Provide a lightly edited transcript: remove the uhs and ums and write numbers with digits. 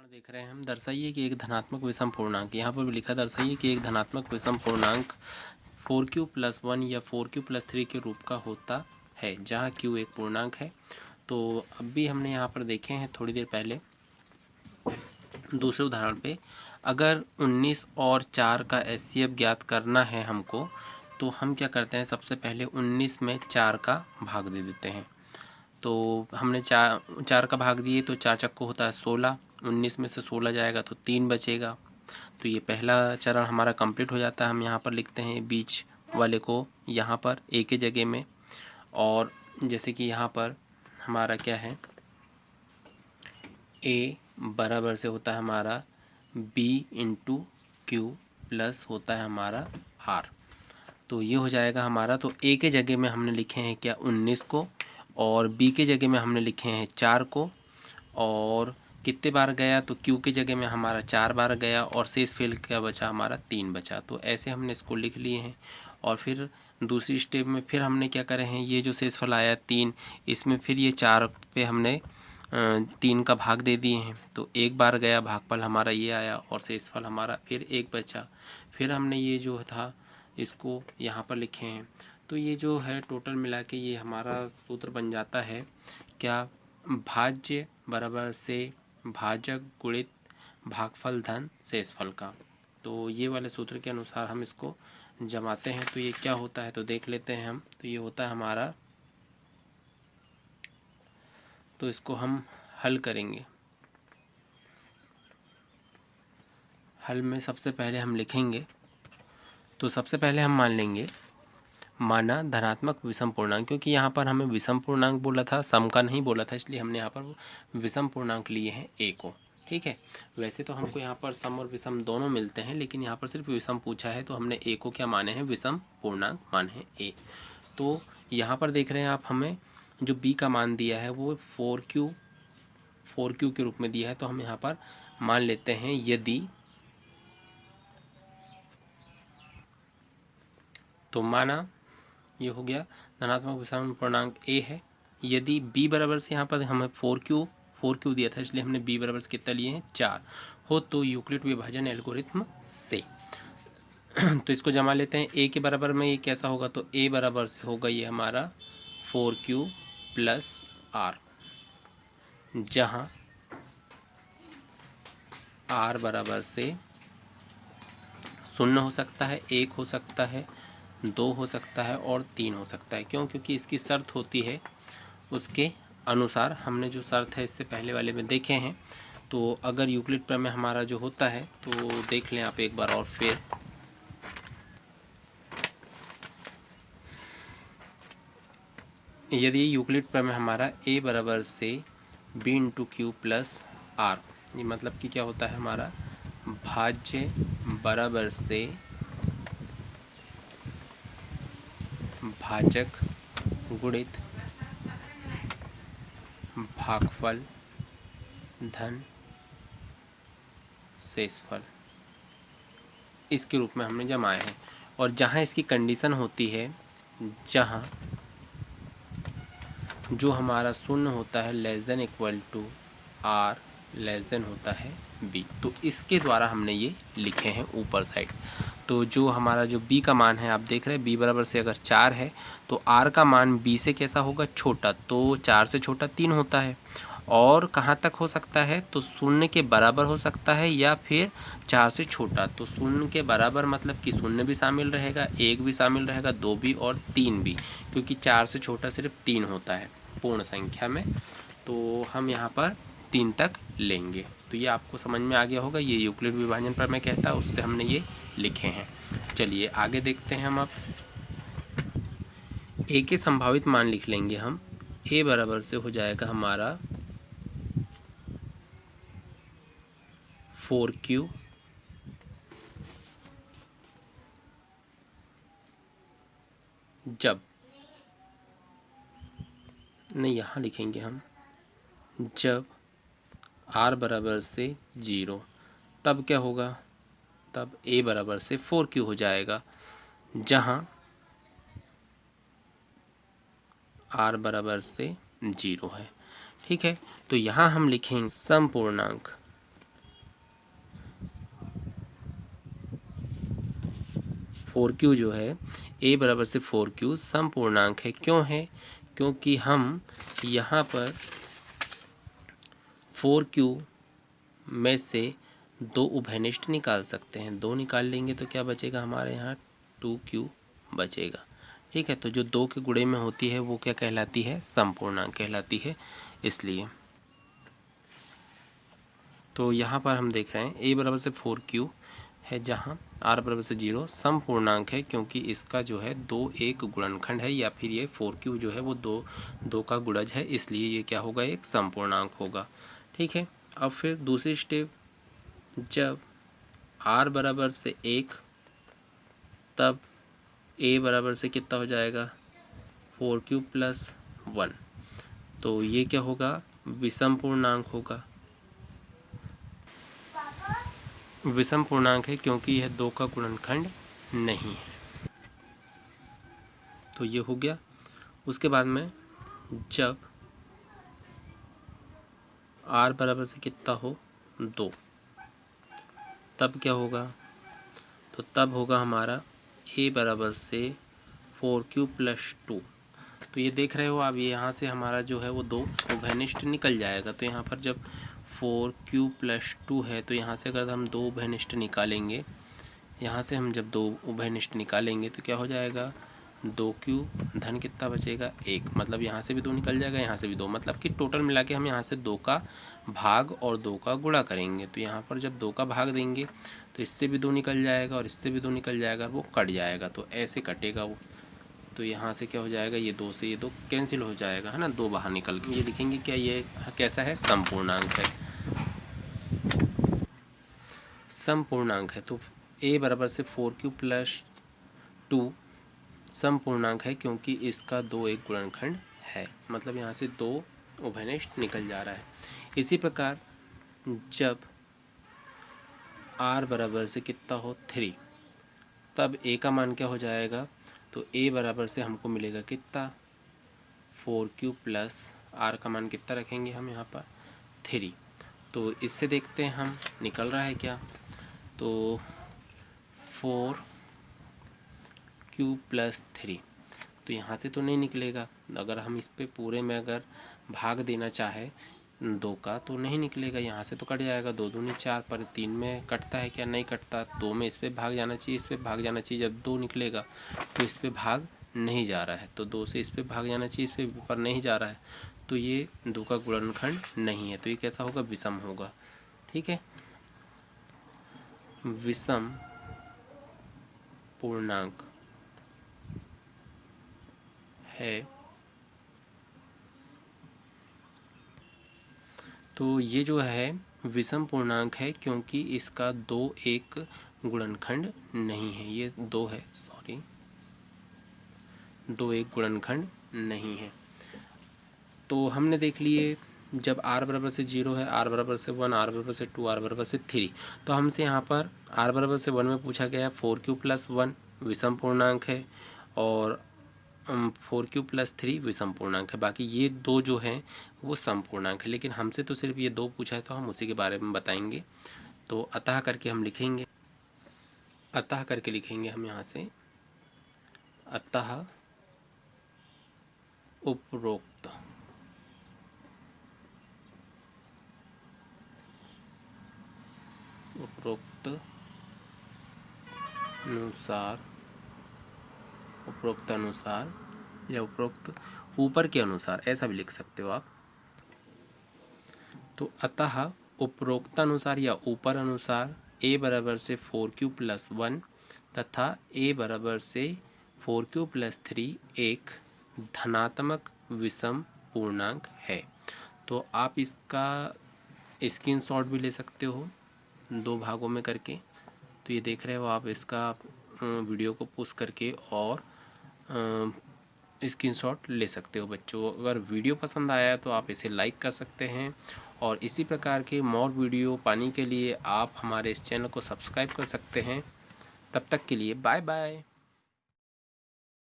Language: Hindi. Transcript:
उदाहरण देख रहे हैं हम। दर्शाइए कि एक धनात्मक विषम पूर्णांक, यहाँ पर भी लिखा दर्शाइए कि एक धनात्मक विषम पूर्णांक 4q+1 या 4q+3 के रूप का होता है, जहाँ q एक पूर्णांक है। तो अब भी हमने यहाँ पर देखे हैं थोड़ी देर पहले दूसरे उदाहरण पे, अगर 19 और 4 का HCF ज्ञात करना है हमको, तो हम क्या करते हैं, सबसे पहले 19 में 4 का भाग दे देते हैं। तो हमने चार का भाग दिए तो 4 चक्को होता है 16, 19 में से 16 जाएगा तो 3 बचेगा। तो ये पहला चरण हमारा कंप्लीट हो जाता है। हम यहाँ पर लिखते हैं बीच वाले को यहाँ पर ए के जगह में, और जैसे कि यहाँ पर हमारा क्या है, ए बराबर से होता है हमारा बी इंटू क्यू प्लस होता है हमारा आर। तो ये हो जाएगा हमारा। तो ए के जगह में हमने लिखे हैं क्या 19 को, और बी के जगह में हमने लिखे हैं 4 को, और कितने बार गया तो क्यू के जगह में हमारा 4 बार गया, और शेष फेल क्या बचा हमारा 3 बचा। तो ऐसे हमने इसको लिख लिए हैं। और फिर दूसरी स्टेप में फिर हमने क्या करे हैं, ये जो शेषफल आया 3, इसमें फिर ये 4 पे हमने 3 का भाग दे दिए हैं। तो एक बार गया भागफल हमारा ये आया, और शेषफल हमारा फिर 1 बचा। फिर हमने ये जो था इसको यहाँ पर लिखे हैं। तो ये जो है टोटल मिला के ये हमारा सूत्र बन जाता है क्या, भाज्य बराबर से भाजक गुणित भागफल धन शेषफल का। तो ये वाले सूत्र के अनुसार हम इसको जमाते हैं तो ये क्या होता है तो देख लेते हैं हम। तो ये होता है हमारा, तो इसको हम हल करेंगे। हल में सबसे पहले हम लिखेंगे, तो सबसे पहले हम मान लेंगे, माना धनात्मक विषम पूर्णांक, क्योंकि यहाँ पर हमें विषम पूर्णांक बोला था, सम का नहीं बोला था, इसलिए हमने यहाँ पर विषम पूर्णांक लिए हैं ए को। ठीक है, वैसे तो हमको यहाँ पर सम और विषम दोनों मिलते हैं, लेकिन यहाँ पर सिर्फ विषम पूछा है, तो हमने ए को क्या माने हैं, विषम पूर्णांक माने हैं ए। तो यहाँ पर देख रहे हैं आप, हमें जो बी का मान दिया है वो 4q के रूप में दिया है। तो हम यहाँ पर मान लेते हैं यदि, तो माना ये हो गया धनात्मक विषम पूर्णांक ए है। यदि b बराबर से, यहाँ पर हमें 4q दिया था, इसलिए हमने b बराबर से कितना लिए हैं 4 हो, तो यूक्लिड विभाजन एल्गोरिथम से तो इसको जमा लेते हैं। a के बराबर में ये कैसा होगा, तो a बराबर से होगा ये हमारा 4q प्लस आर, जहाँ r बराबर से 0 हो सकता है, 1 हो सकता है, 2 हो सकता है और 3 हो सकता है। क्यों? क्योंकि इसकी शर्त होती है उसके अनुसार। हमने जो शर्त है इससे पहले वाले में देखे हैं। तो अगर यूक्लिड प्रमेय हमारा जो होता है, तो देख लें आप एक बार और फिर, यदि यूक्लिड प्रमेय हमारा a बराबर से b into q plus r, ये मतलब कि क्या होता है हमारा, भाज्य बराबर से भाजक गुणित भागफल धन शेषफल, इसके रूप में हमने जमाए हैं। और जहाँ इसकी कंडीशन होती है, जहाँ जो हमारा शून्य होता है less than equal to r less than होता है बी, तो इसके द्वारा हमने ये लिखे हैं ऊपर साइड। तो जो हमारा जो b का मान है, आप देख रहे हैं b बराबर से अगर 4 है तो r का मान b से कैसा होगा, छोटा। तो 4 से छोटा 3 होता है। और कहाँ तक हो सकता है, तो शून्य के बराबर हो सकता है, या फिर 4 से छोटा। तो शून्य के बराबर मतलब कि शून्य भी शामिल रहेगा, 1 भी शामिल रहेगा, 2 भी और 3 भी, क्योंकि 4 से छोटा सिर्फ 3 होता है पूर्ण संख्या में। तो हम यहाँ पर 3 तक लेंगे। तो ये आपको समझ में आ गया होगा, ये यूक्लिड विभाजन प्रमेय कहता है, उससे हमने ये लिखे हैं। चलिए आगे देखते हैं हम। अब ए के संभावित मान लिख लेंगे हम। ए बराबर से हो जाएगा हमारा 4q जब, नहीं यहाँ लिखेंगे हम, जब r बराबर से 0, तब क्या होगा, तब a बराबर से 4q हो जाएगा, जहाँ r बराबर से 0 है। ठीक है, तो यहाँ हम लिखेंगे समपूर्णांक 4q जो है a बराबर से 4q सम पूर्णांक है। क्यों है? क्योंकि हम यहाँ पर 4q में से 2 उभयनिष्ठ निकाल सकते हैं। 2 निकाल लेंगे तो क्या बचेगा हमारे यहाँ 2q बचेगा। ठीक है, तो जो 2 के गुणे में होती है वो क्या कहलाती है? समपूर्णांक कहलाती है। इसलिए तो यहाँ पर हम देख रहे हैं a बराबर से 4q है, जहाँ r बराबर से 0 समपूर्णांक है, क्योंकि इसका जो है 2 एक गुणनखंड है, या फिर ये 4q जो है वो 2 का गुणज है, इसलिए ये क्या होगा? एक समपूर्णांक होगा। ठीक है, अब फिर दूसरी स्टेप, जब r बराबर से 1 तब a बराबर से कितना हो जाएगा? 4q plus 1। तो ये क्या होगा? विषम पूर्णांक होगा। विषम पूर्णांक है क्योंकि यह 2 का गुणनखंड नहीं है। तो ये हो गया। उसके बाद में जब r बराबर से कितना हो? 2, तब क्या होगा? तो तब होगा हमारा a बराबर से 4q प्लस 2। तो ये देख रहे हो आप, ये यहाँ से हमारा जो है वो 2 उभयनिष्ठ निकल जाएगा। तो यहाँ पर जब 4q प्लस 2 है, तो यहाँ से अगर हम 2 उभयनिष्ठ निकालेंगे, यहाँ से हम जब 2 उभयनिष्ठ निकालेंगे तो क्या हो जाएगा? 2q धन कितना बचेगा? 1। मतलब यहाँ से भी 2 निकल जाएगा, यहाँ से भी 2, मतलब कि टोटल मिला के हम यहाँ से 2 का भाग और 2 का गुणा करेंगे। तो यहाँ पर जब 2 का भाग देंगे तो इससे भी 2 निकल जाएगा और इससे भी 2 निकल जाएगा, वो कट जाएगा। तो ऐसे कटेगा वो। तो यहाँ से क्या हो जाएगा? ये 2 से ये 2 कैंसिल हो जाएगा, है ना, 2 बाहर निकल के। ये लिखेंगे क्या? ये कैसा है? समपूर्णांक है। समपूर्णांक है तो a बराबर से 4q प्लस 2 समपूर्णांक है, क्योंकि इसका 2 एक गुणनखंड है। मतलब यहाँ से 2 उभयनिष्ठ निकल जा रहा है। इसी प्रकार जब r बराबर से कितना हो? 3, तब a का मान क्या हो जाएगा? तो a बराबर से हमको मिलेगा कितना? 4q प्लस r का मान कितना रखेंगे हम यहाँ पर? 3। तो इससे देखते हैं हम निकल रहा है क्या। तो 4q प्लस 3, तो यहाँ से तो नहीं निकलेगा। अगर हम इस पे पूरे में अगर भाग देना चाहे 2 का तो नहीं निकलेगा, यहाँ से तो कट जाएगा। 2 दूनी 4, पर 3 में कटता है क्या? नहीं कटता। 2 में इस पे भाग जाना चाहिए, इस पे भाग जाना चाहिए। जब 2 निकलेगा तो इस पे भाग नहीं जा रहा है, तो 2 से इस पे भाग जाना चाहिए, इस पे पर नहीं जा रहा है, तो ये 2 का गुणनखंड नहीं है। तो ये कैसा होगा? विषम होगा। ठीक है, विषम पूर्णांक है। तो ये जो है विषम पूर्णांक है, क्योंकि इसका 2 एक गुणनखंड नहीं है। ये 2 है, सॉरी, 2 एक गुणनखंड नहीं है। तो हमने देख लिए जब r बराबर से 0 है, r बराबर से 1, r बराबर से 2, r बराबर से 3। तो हमसे यहाँ पर r बराबर से 1 में पूछा गया है 4q प्लस 1 विषम पूर्णांक है, और 4q प्लस 3 विषम पूर्णांक है। बाकी ये 2 जो हैं वो समपूर्णांक है, लेकिन हमसे तो सिर्फ ये 2 पूछा है, तो हम उसी के बारे में बताएंगे। तो अतः करके हम लिखेंगे, अतः करके लिखेंगे हम यहाँ से, अतः उपरोक्त अनुसार या उपरोक्त ऊपर के अनुसार, ऐसा भी लिख सकते हो आप। तो अतः उपरोक्तानुसार या ऊपर अनुसार a बराबर से 4q प्लस 1 तथा a बराबर से 4q प्लस 3 एक धनात्मक विषम पूर्णांक है। तो आप इसका स्क्रीनशॉट भी ले सकते हो 2 भागों में करके। तो ये देख रहे हो आप, इसका वीडियो को पुश करके और स्क्रीनशॉट ले सकते हो बच्चों। अगर वीडियो पसंद आया तो आप इसे लाइक कर सकते हैं, और इसी प्रकार के मोर वीडियो पाने के लिए आप हमारे इस चैनल को सब्सक्राइब कर सकते हैं। तब तक के लिए बाय बाय।